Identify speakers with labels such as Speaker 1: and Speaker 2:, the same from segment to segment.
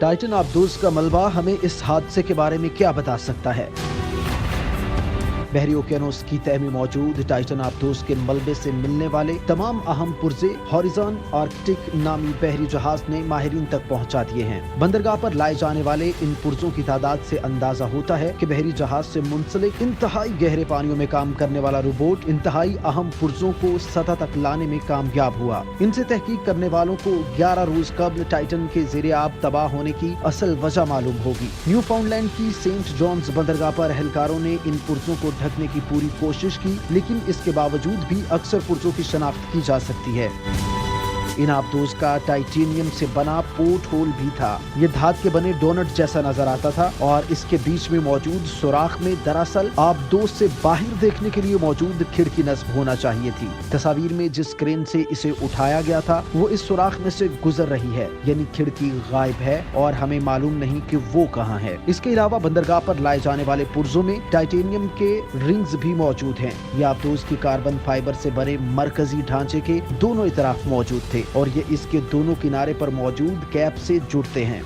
Speaker 1: Titan आबदोज का मलबा हमें इस हादसे के बारे में क्या बता सकता है? बहरी ओकेनोस की तह में मौजूद टाइटन आबदोज के मलबे से मिलने वाले तमाम अहम पुर्जे हॉरिजॉन आर्कटिक नामी बहरी जहाज ने माहिरीन तक पहुंचा दिए हैं। बंदरगाह पर लाए जाने वाले इन पुर्जों की तादाद से अंदाजा होता है कि बहरी जहाज से मुंसलिक इंतहाई गहरे पानियों में काम करने वाला रोबोट इंतहाई अहम पुर्जों को सतह तक लाने में कामयाब हुआ। इनसे तहकीक करने वालों को 11 रोज कबल टाइटन के ज़ेरे आब तबाह होने की असल वजह मालूम होगी। न्यू फाउंडलैंड की सेंट जॉन्स बंदरगाह पर एहलकारों ने इन पुर्जों को ढकने की पूरी कोशिश की, लेकिन इसके बावजूद भी अक्सर पुर्जों की शनाख्त की जा सकती है। इन आबदोज का टाइटेनियम से बना पोर्ट होल भी था। ये धात के बने डोनट जैसा नजर आता था और इसके बीच में मौजूद सुराख में दरअसल आबदोज से बाहर देखने के लिए मौजूद खिड़की नस्ब होना चाहिए थी। तस्वीर में जिस क्रेन से इसे उठाया गया था वो इस सुराख में से गुजर रही है, यानी खिड़की गायब है और हमें मालूम नहीं कि वो कहाँ है। इसके अलावा बंदरगाह पर लाए जाने वाले पुर्जों में टाइटेनियम के रिंग्स भी मौजूद हैं। ये आबदोज की कार्बन फाइबर से बने मरकजी ढांचे के दोनों तरफ मौजूद थे और ये इसके दोनों किनारे पर मौजूद कैप से जुड़ते हैं।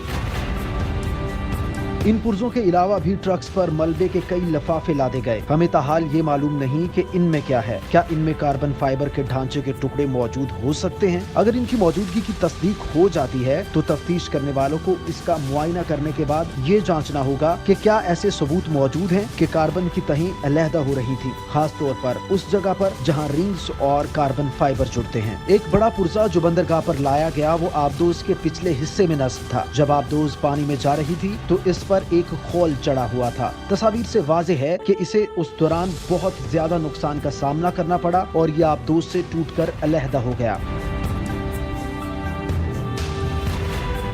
Speaker 1: इन पुर्जों के अलावा भी ट्रक्स पर मलबे के कई लफाफे लादे गए। हमें ताहाल ये मालूम नहीं कि इनमें क्या है। क्या इनमें कार्बन फाइबर के ढांचे के टुकड़े मौजूद हो सकते हैं? अगर इनकी मौजूदगी की तस्दीक हो जाती है तो तफ्तीश करने वालों को इसका मुआयना करने के बाद ये जांचना होगा कि क्या ऐसे सबूत मौजूद हैं कि कार्बन की तहें अलहदा हो रही थी, खास तौर पर उस जगह पर जहाँ रिंग्स और कार्बन फाइबर जुड़ते हैं। एक बड़ा पुर्जा जो बंदरगाह पर लाया गया वो आबदोज के पिछले हिस्से में नस्ब था। जब आबदोज पानी में जा रही थी तो इस पर एक खोल चढ़ा हुआ था। तस्वीर से वाज़ेह है कि इसे उस दौरान बहुत ज्यादा नुकसान का सामना करना पड़ा और ये आबदोज से टूटकर अलहदा हो गया।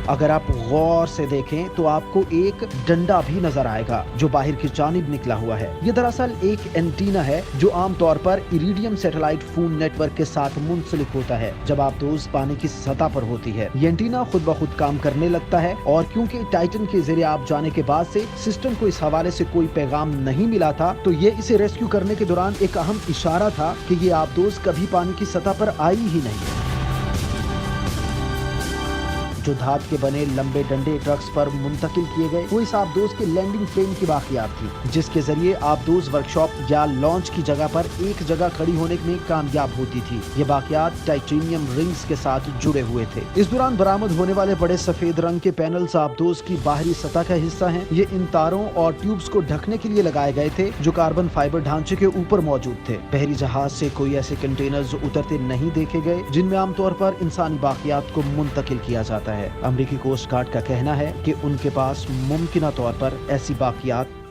Speaker 1: अगर आप गौर से देखें तो आपको एक डंडा भी नजर आएगा जो बाहर की जानिब निकला हुआ है। ये दरअसल एक एंटीना है जो आमतौर पर इरिडियम सैटेलाइट फोन नेटवर्क के साथ मुंसलिक होता है जब आबदोज पानी की सतह पर होती है। ये एंटीना खुद ब खुद काम करने लगता है और क्योंकि टाइटन के ज़ेरे आब जाने के बाद से सिस्टम को इस हवाले से कोई पैगाम नहीं मिला था तो ये इसे रेस्क्यू करने के दौरान एक अहम इशारा था कि ये आबदोज कभी पानी की सतह पर आई ही नहीं। जो धात के बने लंबे डंडे ट्रक्स पर मुंतकिल किए गए वो इस आबदोज के लैंडिंग फ्रेम की बाकियात थी, जिसके जरिए आबदोज वर्कशॉप या लॉन्च की जगह पर एक जगह खड़ी होने में कामयाब होती थी। ये बाकियात टाइटेनियम रिंग्स के साथ जुड़े हुए थे। इस दौरान बरामद होने वाले बड़े सफेद रंग के पैनल्स आबदोज की बाहरी सतह का हिस्सा हैं। ये इन तारों और ट्यूब्स को ढकने के लिए लगाए गए थे जो कार्बन फाइबर ढांचे के ऊपर मौजूद थे। बहरी जहाज से कोई ऐसे कंटेनर्स उतरते नहीं देखे गए जिनमें आमतौर पर इंसानी बाकियात को मुंतकिल किया जाता है। अमेरिकी कोस्ट गार्ड का कहना है कि उनके पास मुमकिना तौर पर ऐसी बाकियात